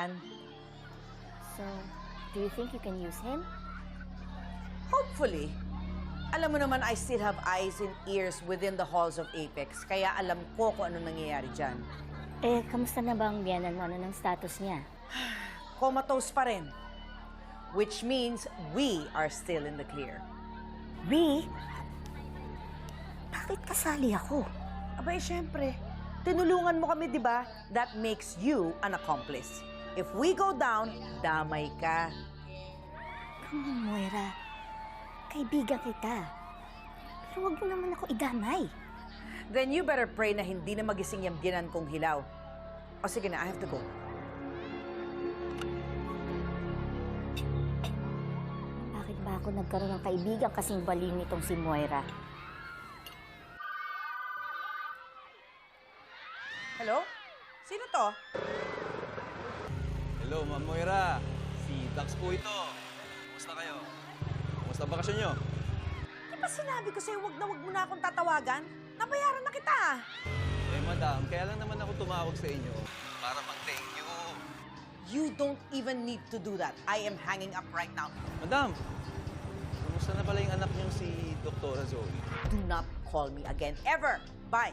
yan. So, do you think you can use him? Hopefully. Alam mo naman, I still have eyes and ears within the halls of Apex, kaya alam ko kung ano nangyayari dyan. Eh, kamusta na ba ang biyanan mo? Ano ng status niya? Comatose pa rin. Which means we are still in the clear. We? Bakit kasali ako? Abay, syempre. Tinulungan mo kami, di ba? That makes you an accomplice. If we go down, damay ka. Come on, Moira. Kaibigan kita. Pero huwag mo naman ako idamay. Then you better pray na hindi na magising yung biyanan kong hilaw. O sige na, I have to go. Bakit ba ako nagkaroon ng kaibigan kasing baliw nitong si Moira? Hello? Sino to? Hello, Ma'am Moira. Si Dax po ito. Kumusta kayo? Kumusta ang bakasyon nyo? Di ba sinabi ko sa'yo, wag mo na akong tatawagan? Nabayaran na kita. Eh, madam, kaya lang naman ako tumawag sa inyo para mag-thank you. You don't even need to do that. I am hanging up right now. Madam, kumusta na pala yung anak niyong si Dr. Zoe? Do not call me again, ever. Bye.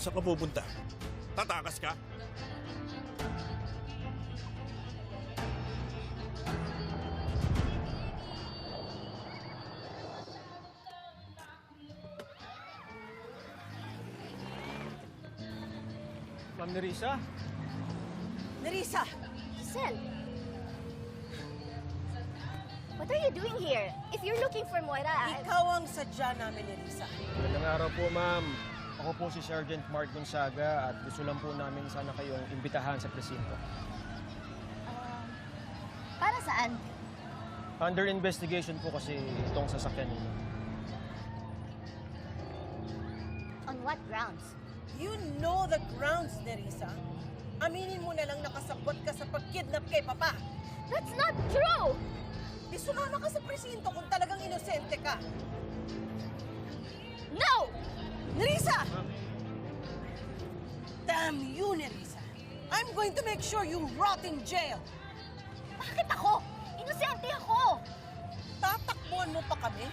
Saan ka pupunta? Tatakas ka? Ma'am Nerissa? Nerissa! Giselle! What are you doing here? If you're looking for Moira, Ikaw ang sadya namin, Nerissa. Magandang araw po, ma'am. Ako po si Sergeant Mark Gonzaga at gusto lang po namin sana kayong imbitahan sa presinto. para saan? Under investigation po kasi itong sasakyan ninyo. On what grounds? You know the grounds, Nerissa. Aminin mo na lang nakasabot ka sa pagkidnap kay Papa. That's not true! Di sumama ka sa presinto kung talagang inosente ka. No! Nerissa! Damn you, Nerissa. I'm going to make sure you rot in jail. Bakit ako? Inosente ako! Tatakbuhan mo pa kami?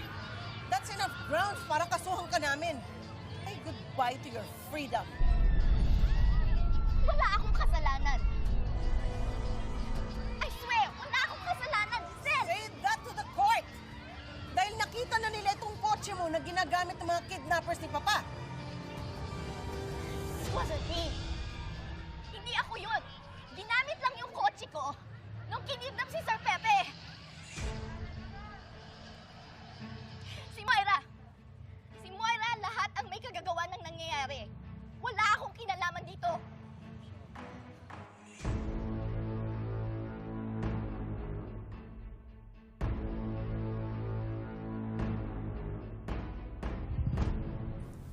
That's enough grounds para kasuhan ka namin. Ay, goodbye to your freedom. Wala akong kasalanan. I swear, wala akong kasalanan, Giselle! Say that to the court! Dahil nakita na nila itong kotse mo na ginagamit ng mga kidnappers ni Papa. This wasn't me. Hindi ako yun. Ginamit lang yung kotse ko nung kinidnap si Sir Pepe. Si Moira! Si Moira lahat ang may kagagawa ng nangyayari. Wala akong kinalaman dito.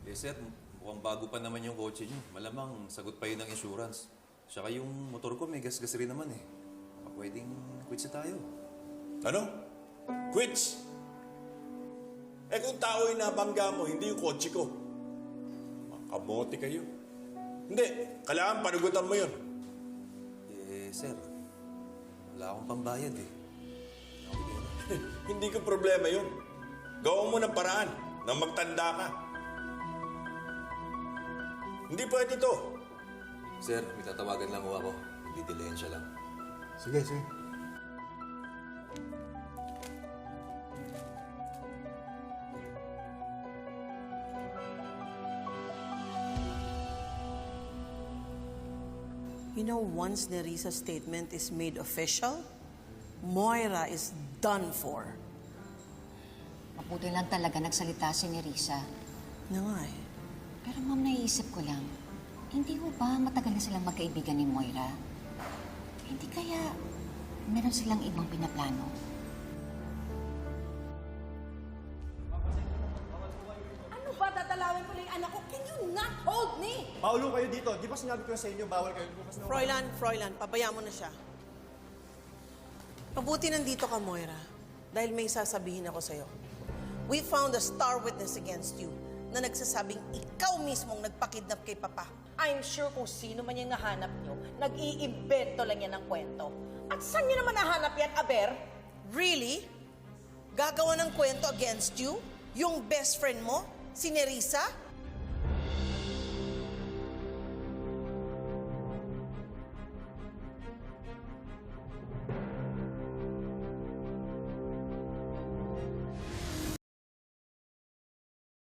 Eh sir, mukhang bago pa naman yung kotse niyo. Malamang sagot pa yun ng insurance. Tsaka yung motor ko may gas-gas rin naman eh. Baka pwedeng quits na tayo. Ano? Quits? Eh kung tao yung nabangga mo, hindi yung kotse ko. Makamote kayo. Hindi, kailangan panugutan mo yun. Eh sir, wala akong pambayad eh. Hindi ko problema yun. Gawa mo ng paraan na magtanda ka. Hindi pwede to. Sir, may tatawagan lang ho ako. Didilayan siya lang. Sige, sige. You know, once Nerissa's statement is made official, Moira is done for. Mabuti lang talaga nagsalita si Nerissa. Na nga eh. Pero ma'am, naiisip ko lang, hindi mo ba matagal na silang magkaibigan ni Moira? Hindi kaya meron silang ibang pinaplano? Ano ba? anak ko. Can you not hold me? Paulo kayo dito. Di ba sinabi ko sa inyo, bawal kayo bukas na Froilan, pabayaan mo na siya. Mabuti nandito ka, Moira. Dahil may sasabihin ako sa'yo. We found a star witness against you na nagsasabing ikaw mismong nagpakidnap kay Papa. I'm sure kung sino man yung nahanap nyo, nag-iimbento lang yan ng kwento. At saan nyo naman nahanap yan, Aber? Really? Gagawa ng kwento against you? Yung best friend mo? Si Nerissa?